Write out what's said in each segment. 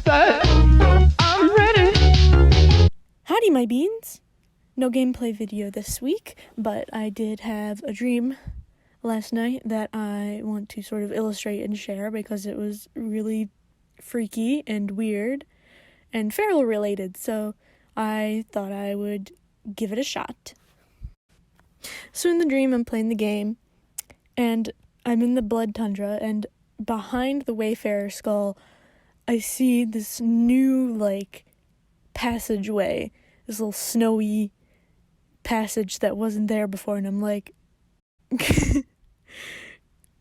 say I'm ready. Howdy, my beans! No gameplay video this week, but I did have a dream last night that I want to sort of illustrate and share because it was really freaky and weird and feral related, so I thought I would give it a shot. So in the dream, I'm playing the game, and I'm in the blood tundra, and behind the Wayfarer skull, I see this new, passageway, this little snowy passage that wasn't there before, and I'm like,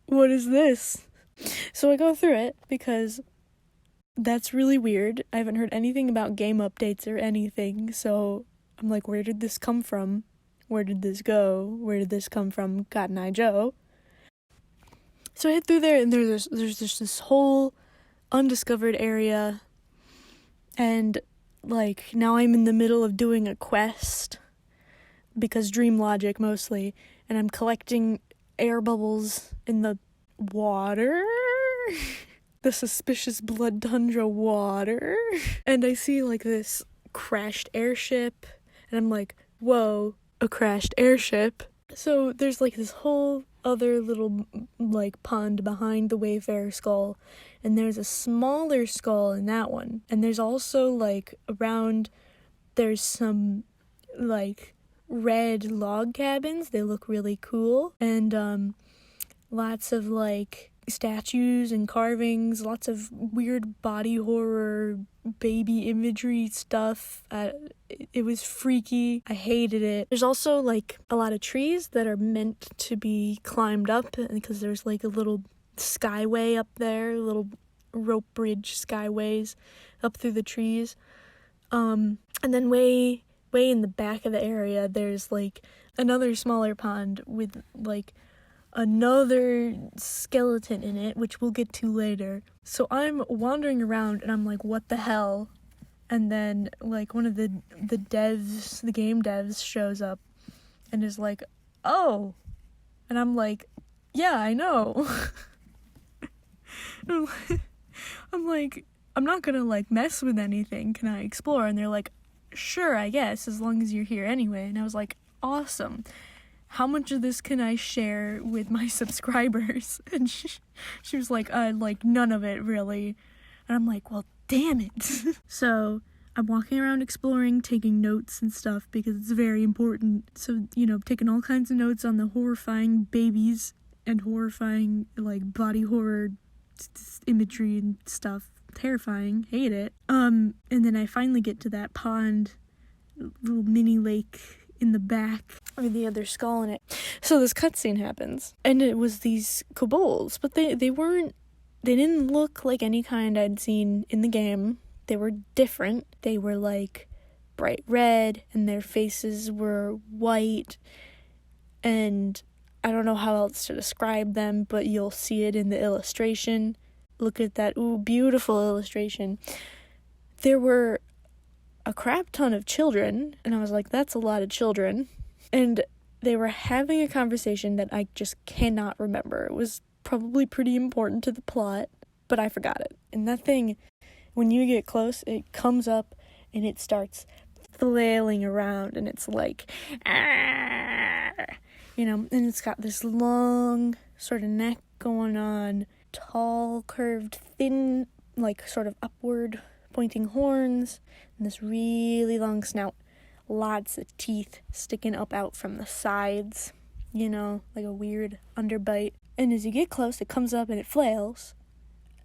what is this? So I go through it, because that's really weird. I haven't heard anything about game updates or anything, so I'm like, where did this come from? Where did this go? Where did this come from, Cotton Eye Joe? So I head through there, and there's just this whole undiscovered area, and, now I'm in the middle of doing a quest, because dream logic mostly, and I'm collecting air bubbles in the water, the suspicious blood tundra water, and I see, this crashed airship, and I'm like, whoa, a crashed airship. So there's, this whole other little, pond behind the Wayfarer skull, and there's a smaller skull in that one, and there's also, around, there's some, red log cabins. They look really cool, and, lots of, statues and carvings, lots of weird body horror, baby imagery stuff. It was freaky. I hated it. There's also, a lot of trees that are meant to be climbed up, because there's, a little skyway up there, little rope bridge skyways up through the trees. And then way in the back of the area, there's, another smaller pond with, another skeleton in it, which we'll get to later. So I'm wandering around, and I'm like, what the hell? And then, one of the game devs shows up, and is like, oh. And I'm like, yeah, I know. I'm like, I'm not gonna, mess with anything. Can I explore? And they're like, sure, I guess, as long as you're here anyway. And I was like, awesome. How much of this can I share with my subscribers? And she was like, none of it, really. And I'm like, well, damn it. So I'm walking around exploring, taking notes and stuff, because it's very important. So, taking all kinds of notes on the horrifying babies and horrifying, body horror imagery and stuff. Terrifying. Hate it. And then I finally get to that pond, little mini lake in the back with the other skull in it. So this cutscene happens, and it was these kobolds, but they didn't look like any kind I'd seen in the game. They were different. They were bright red, and their faces were white, and I don't know how else to describe them, but you'll see it in the illustration. Look at that. Ooh, beautiful illustration. There were a crap ton of children, and I was like, that's a lot of children. And they were having a conversation that I just cannot remember. It was probably pretty important to the plot, but I forgot it. And that thing, when you get close, it comes up and it starts flailing around, and it's like, and it's got this long sort of neck going on, tall, curved, thin, sort of upward pointing horns, and this really long snout. Lots of teeth sticking up out from the sides, like a weird underbite. And as you get close, it comes up and it flails.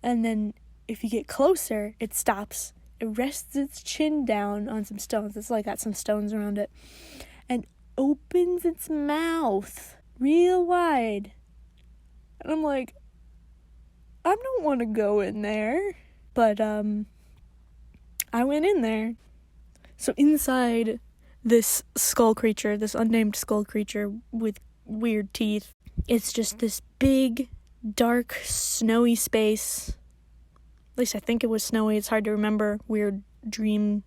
And then if you get closer, it stops. It rests its chin down on some stones. It's got some stones around it. And opens its mouth real wide. And I'm like, I don't want to go in there. But, I went in there. So inside this skull creature, this unnamed skull creature with weird teeth, it's just this big, dark, snowy space. At least I think it was snowy. It's hard to remember. Weird dream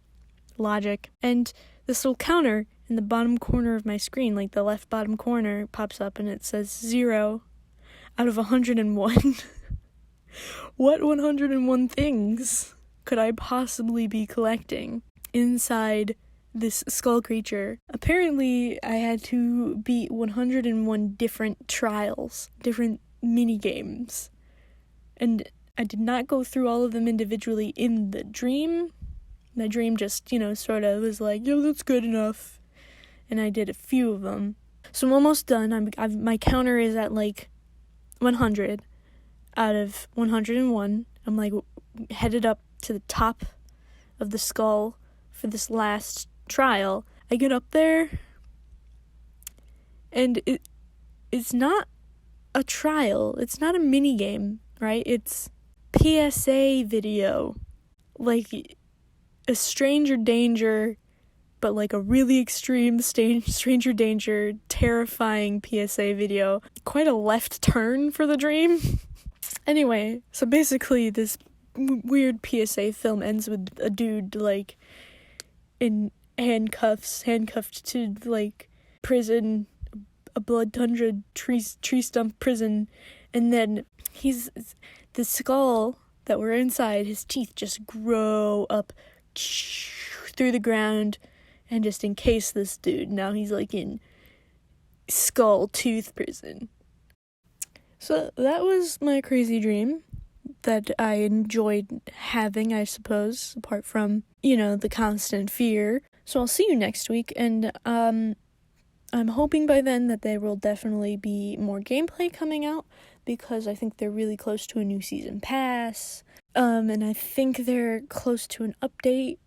logic. And this little counter in the bottom corner of my screen, the left bottom corner, pops up and it says 0 out of 101. What 101 things could I possibly be collecting inside this skull creature? Apparently, I had to beat 101 different trials, different mini games. And I did not go through all of them individually in the dream. The dream just, sort of was like, yo, that's good enough. And I did a few of them. So I'm almost done. My counter is at 100 out of 101. I'm headed up to the top of the skull for this last trial. I get up there, and it's not a trial. It's not a mini game, right? It's PSA video, a stranger danger, but a really extreme stranger danger, terrifying PSA video. Quite a left turn for the dream. Anyway, so basically this weird PSA film ends with a dude in handcuffed to prison, a blood tundra tree stump prison, and then the skull that we're inside, his teeth just grow up through the ground and just encase this dude. Now he's in skull tooth prison. So that was my crazy dream that I enjoyed having, I suppose, apart from, the constant fear. So I'll see you next week, and I'm hoping by then that there will definitely be more gameplay coming out, because I think they're really close to a new season pass, and I think they're close to an update,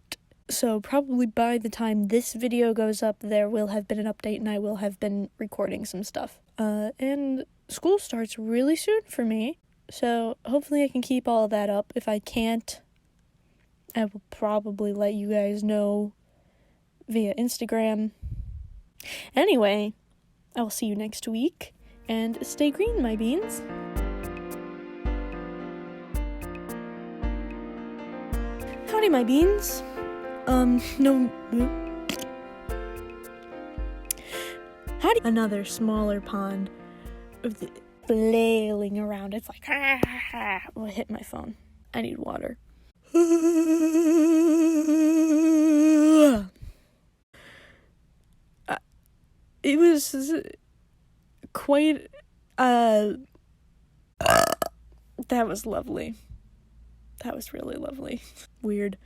so probably by the time this video goes up, there will have been an update, and I will have been recording some stuff. And school starts really soon for me, so hopefully I can keep all of that up. If I can't, I will probably let you guys know via Instagram. Anyway, I will see you next week, and stay green, my beans. Howdy, my beans. No. Howdy. Another smaller pond of the flailing around. It's oh, I hit my phone. I need water. It was quite, that was lovely. That was really lovely. Weird.